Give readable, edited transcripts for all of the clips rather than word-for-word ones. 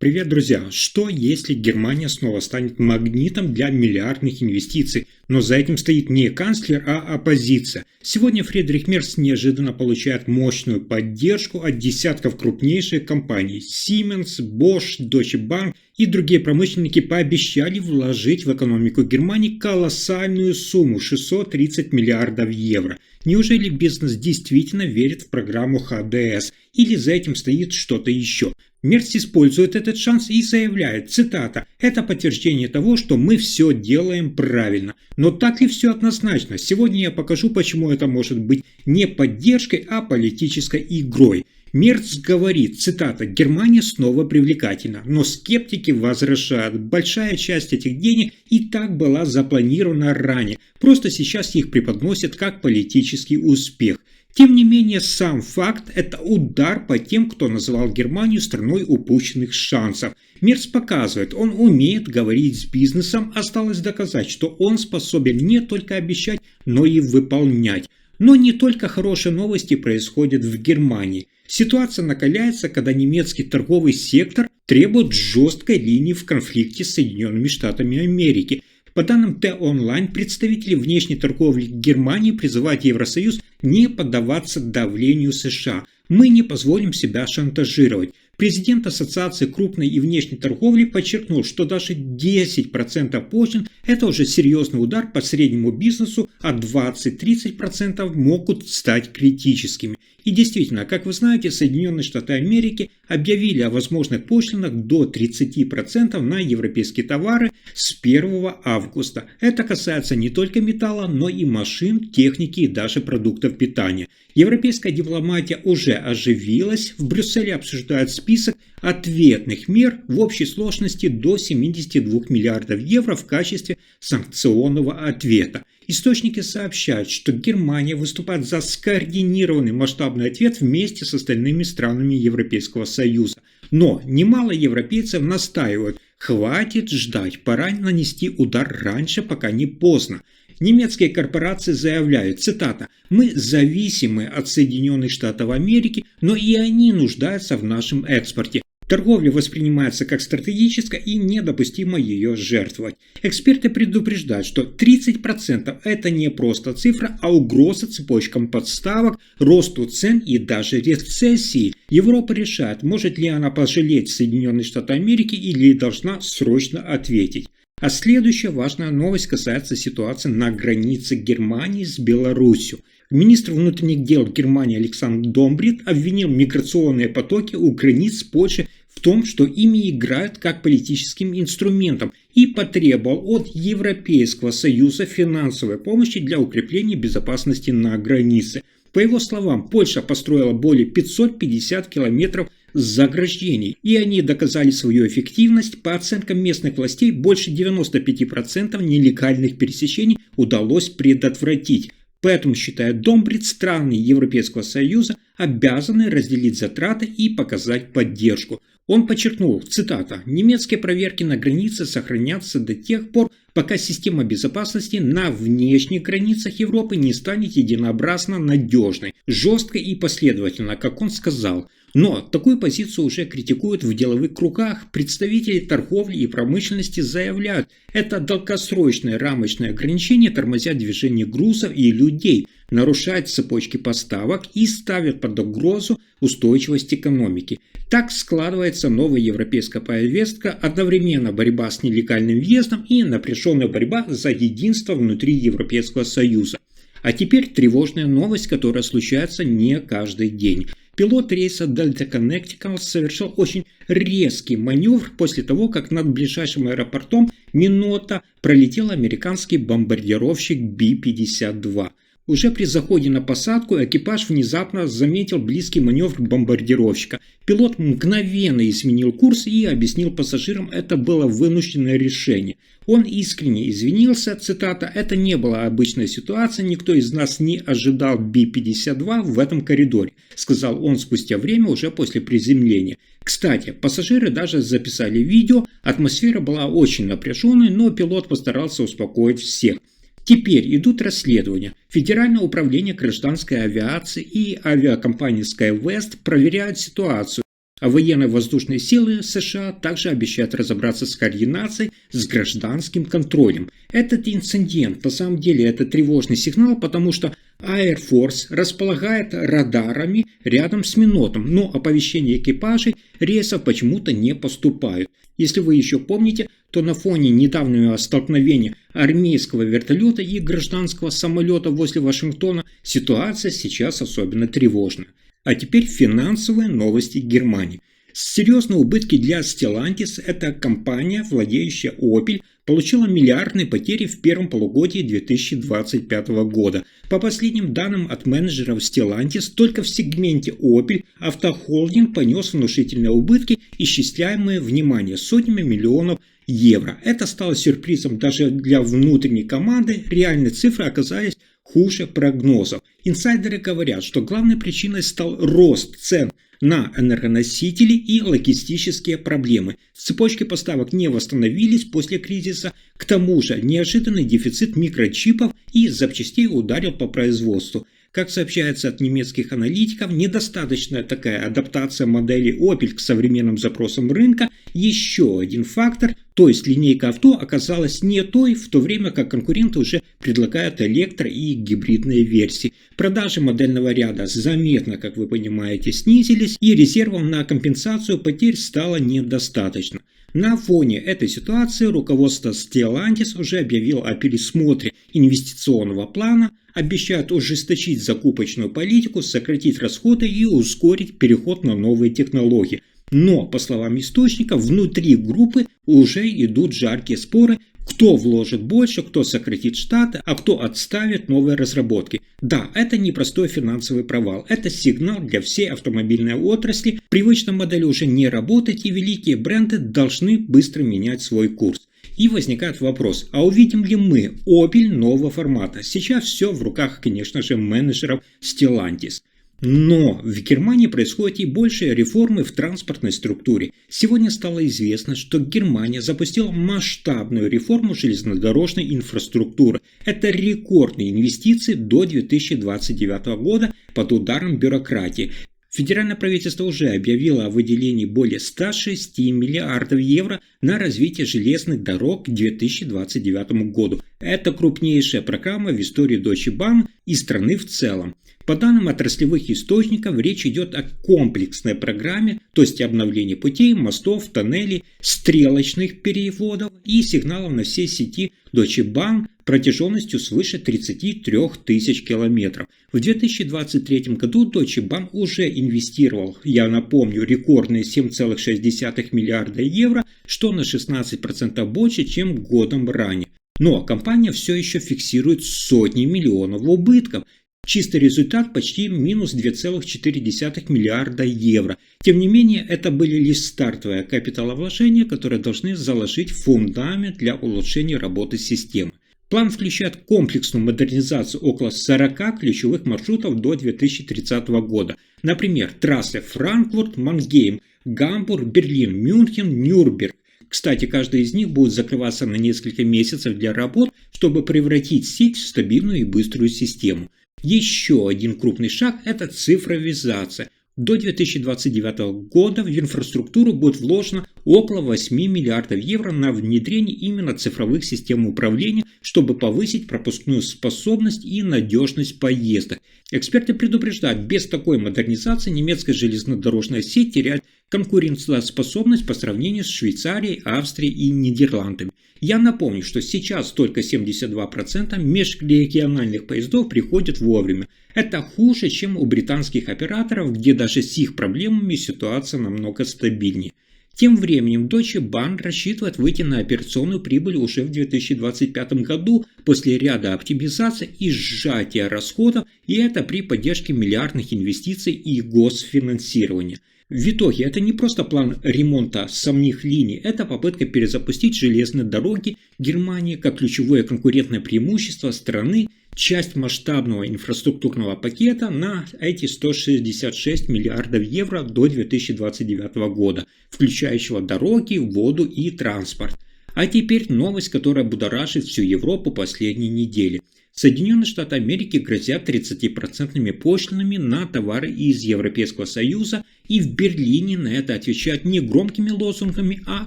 Привет, друзья! Что если Германия снова станет магнитом для миллиардных инвестиций, но за этим стоит не канцлер, а оппозиция? Сегодня Фридрих Мерц неожиданно получает мощную поддержку от десятков крупнейших компаний. Siemens, Bosch, Deutsche Bank и другие промышленники пообещали вложить в экономику Германии колоссальную сумму – 630 миллиардов евро. Неужели бизнес действительно верит в программу ХДС или за этим стоит что-то еще? Мерц использует этот шанс и заявляет, цитата, «Это подтверждение того, что мы все делаем правильно». Но так ли все однозначно? Сегодня я покажу, почему это может быть не поддержкой, а политической игрой. Мерц говорит, цитата, «Германия снова привлекательна, но скептики возражают. Большая часть этих денег и так была запланирована ранее, просто сейчас их преподносят как политический успех». Тем не менее, сам факт – это удар по тем, кто называл Германию страной упущенных шансов. Мерц показывает, он умеет говорить с бизнесом, осталось доказать, что он способен не только обещать, но и выполнять. Но не только хорошие новости происходят в Германии. Ситуация накаляется, когда немецкий торговый сектор требует жесткой линии в конфликте с Соединенными Штатами Америки. По данным T-Online, представители внешней торговли Германии призывают Евросоюз не поддаваться давлению США. Мы не позволим себя шантажировать. Президент Ассоциации крупной и внешней торговли подчеркнул, что даже 10% пошлин – это уже серьезный удар по среднему бизнесу, а 20-30% могут стать критическими. И действительно, как вы знаете, Соединенные Штаты Америки объявили о возможных пошлинах до 30% на европейские товары с 1 августа. Это касается не только металла, но и машин, техники и даже продуктов питания. Европейская дипломатия уже оживилась. В Брюсселе обсуждают список ответных мер в общей сложности до 72 миллиардов евро в качестве санкционного ответа. Источники сообщают, что Германия выступает за скоординированный масштабный ответ вместе с остальными странами Европейского Союза. Но немало европейцев настаивают, хватит ждать, пора нанести удар раньше, пока не поздно. Немецкие корпорации заявляют, цитата, «Мы зависимы от Соединенных Штатов Америки, но и они нуждаются в нашем экспорте. Торговля воспринимается как стратегическая и недопустимо ее жертвовать». Эксперты предупреждают, что 30% это не просто цифра, а угроза цепочкам подставок, росту цен и даже рецессии. Европа решает, может ли она пожалеть Соединенные Штаты Америки или должна срочно ответить. А следующая важная новость касается ситуации на границе Германии с Беларусью. Министр внутренних дел Германии Александр Домбрит обвинил миграционные потоки у границ Польши в том, что ими играют как политическим инструментом, и потребовал от Европейского Союза финансовой помощи для укрепления безопасности на границе. По его словам, Польша построила более 550 километров заграждений, и они доказали свою эффективность. По оценкам местных властей, больше 95% нелегальных пересечений удалось предотвратить. Поэтому, считает Домбрит, страны Европейского Союза обязаны разделить затраты и показать поддержку. Он подчеркнул, цитата, «Немецкие проверки на границе сохранятся до тех пор, пока система безопасности на внешних границах Европы не станет единообразно надежной, жесткой и последовательной, как он сказал». Но такую позицию уже критикуют в деловых кругах. Представители торговли и промышленности заявляют, это долгосрочные рамочные ограничения тормозят движение грузов и людей, нарушают цепочки поставок и ставят под угрозу устойчивость экономики. Так складывается новая европейская повестка, одновременно борьба с нелегальным въездом и напряженная борьба за единство внутри Европейского Союза. А теперь тревожная новость, которая случается не каждый день. Пилот рейса Delta Connecticut совершил очень резкий маневр после того, как над ближайшим аэропортом Минота пролетел американский бомбардировщик Би-52. Уже при заходе на посадку экипаж внезапно заметил близкий маневр бомбардировщика. Пилот мгновенно изменил курс и объяснил пассажирам, это было вынужденное решение. Он искренне извинился, цитата, «Это не была обычная ситуация, никто из нас не ожидал Би-52 в этом коридоре», сказал он спустя время уже после приземления. Кстати, пассажиры даже записали видео, атмосфера была очень напряженной, но пилот постарался успокоить всех. Теперь идут расследования. Федеральное управление гражданской авиации и авиакомпания SkyWest проверяют ситуацию. А военно-воздушные силы США также обещают разобраться с координацией с гражданским контролем. Этот инцидент, на самом деле, это тревожный сигнал, потому что Air Force располагает радарами рядом с Минотом, но оповещения экипажей рейсов почему-то не поступают. Если вы еще помните, то на фоне недавнего столкновения армейского вертолета и гражданского самолета возле Вашингтона ситуация сейчас особенно тревожна. А теперь финансовые новости Германии. Серьезные убытки для Stellantis. Эта компания, владеющая Opel, получила миллиардные потери в первом полугодии 2025 года. По последним данным от менеджеров Stellantis, только в сегменте Opel автохолдинг понес внушительные убытки, исчисляемые, внимание, сотнями миллионов евро. Это стало сюрпризом даже для внутренней команды. Реальные цифры оказались хуже прогнозов. Инсайдеры говорят, что главной причиной стал рост цен на энергоносители и логистические проблемы. Цепочки поставок не восстановились после кризиса. К тому же неожиданный дефицит микрочипов и запчастей ударил по производству. Как сообщается от немецких аналитиков, недостаточная такая адаптация модели Opel к современным запросам рынка – еще один фактор, то есть линейка авто оказалась не той, в то время как конкуренты уже предлагают электро- и гибридные версии. Продажи модельного ряда заметно, как вы понимаете, снизились, и резервов на компенсацию потерь стало недостаточно. На фоне этой ситуации руководство Stellantis уже объявило о пересмотре инвестиционного плана, обещают ужесточить закупочную политику, сократить расходы и ускорить переход на новые технологии. Но, по словам источников, внутри группы уже идут жаркие споры, кто вложит больше, кто сократит штаты, а кто отставит новые разработки. Да, это непростой финансовый провал, это сигнал для всей автомобильной отрасли. Привычная модель уже не работает, и великие бренды должны быстро менять свой курс. И возникает вопрос, а увидим ли мы Opel нового формата? Сейчас все в руках, конечно же, менеджеров Stellantis. Но в Германии происходят и большие реформы в транспортной структуре. Сегодня стало известно, что Германия запустила масштабную реформу железнодорожной инфраструктуры. Это рекордные инвестиции до 2029 года под ударом бюрократии. Федеральное правительство уже объявило о выделении более 106 миллиардов евро на развитие железных дорог к 2029 году. Это крупнейшая программа в истории Deutsche Bahn и страны в целом. По данным отраслевых источников, речь идет о комплексной программе, то есть обновлении путей, мостов, тоннелей, стрелочных переводов и сигналов на всей сети Deutsche Bahn протяженностью свыше 33 тысяч километров. В 2023 году Deutsche Bahn уже инвестировал, я напомню, рекордные 7,6 миллиарда евро, что на 16% больше, чем годом ранее. Но компания все еще фиксирует сотни миллионов убытков. Чистый результат почти минус 2,4 миллиарда евро. Тем не менее, это были лишь стартовые капиталовложения, которые должны заложить фундамент для улучшения работы системы. План включает комплексную модернизацию около 40 ключевых маршрутов до 2030 года. Например, трассы Франкфурт, Мангейм, Гамбург, Берлин, Мюнхен, Нюрнберг. Кстати, каждый из них будет закрываться на несколько месяцев для работ, чтобы превратить сеть в стабильную и быструю систему. Еще один крупный шаг – это цифровизация. До 2029 года в инфраструктуру будет вложено около 8 миллиардов евро на внедрение именно цифровых систем управления, чтобы повысить пропускную способность и надежность поездок. Эксперты предупреждают, без такой модернизации немецкая железнодорожная сеть теряет конкурентоспособность по сравнению с Швейцарией, Австрией и Нидерландами. Я напомню, что сейчас только 72% межрегиональных поездов приходят вовремя. Это хуже, чем у британских операторов, где даже с их проблемами ситуация намного стабильнее. Тем временем Deutsche Bahn рассчитывает выйти на операционную прибыль уже в 2025 году после ряда оптимизаций и сжатия расходов, и это при поддержке миллиардных инвестиций и госфинансирования. В итоге это не просто план ремонта самих линий, это попытка перезапустить железные дороги Германии как ключевое конкурентное преимущество страны, часть масштабного инфраструктурного пакета на эти 166 миллиардов евро до 2029 года, включающего дороги, воду и транспорт. А теперь новость, которая будоражит всю Европу последние недели. Соединенные Штаты Америки грозят 30% пошлинами на товары из Европейского Союза, и в Берлине на это отвечают не громкими лозунгами, а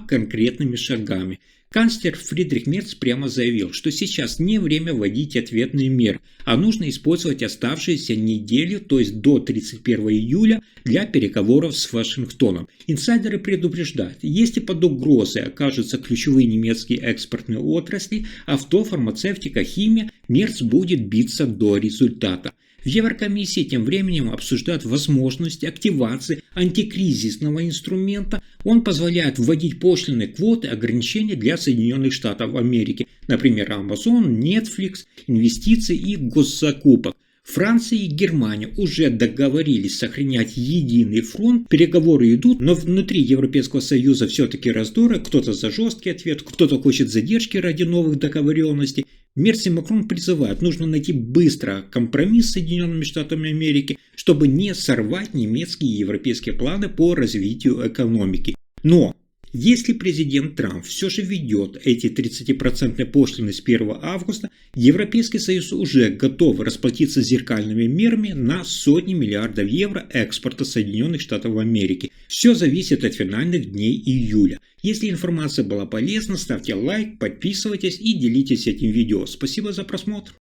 конкретными шагами. Канцлер Фридрих Мерц прямо заявил, что сейчас не время вводить ответные меры, а нужно использовать оставшиеся недели, то есть до 31 июля, для переговоров с Вашингтоном. Инсайдеры предупреждают, если под угрозой окажутся ключевые немецкие экспортные отрасли, авто, фармацевтика, химия, Мерц будет биться до результата. В Еврокомиссии тем временем обсуждают возможность активации антикризисного инструмента. Он позволяет вводить пошлины, квоты, ограничения для Соединенных Штатов Америки, например, Amazon, Netflix, инвестиции и госзакупок. Франция и Германия уже договорились сохранять единый фронт, переговоры идут, но внутри Европейского Союза все-таки раздоры, кто-то за жесткий ответ, кто-то хочет задержки ради новых договоренностей. Мерц и Макрон призывают, нужно найти быстро компромисс с Соединенными Штатами Америки, чтобы не сорвать немецкие и европейские планы по развитию экономики. Но если президент Трамп все же введет эти 30% пошлины с 1 августа, Европейский Союз уже готов расплатиться зеркальными мерами на сотни миллиардов евро экспорта Соединенных Штатов Америки. Все зависит от финальных дней июля. Если информация была полезна, ставьте лайк, подписывайтесь и делитесь этим видео. Спасибо за просмотр.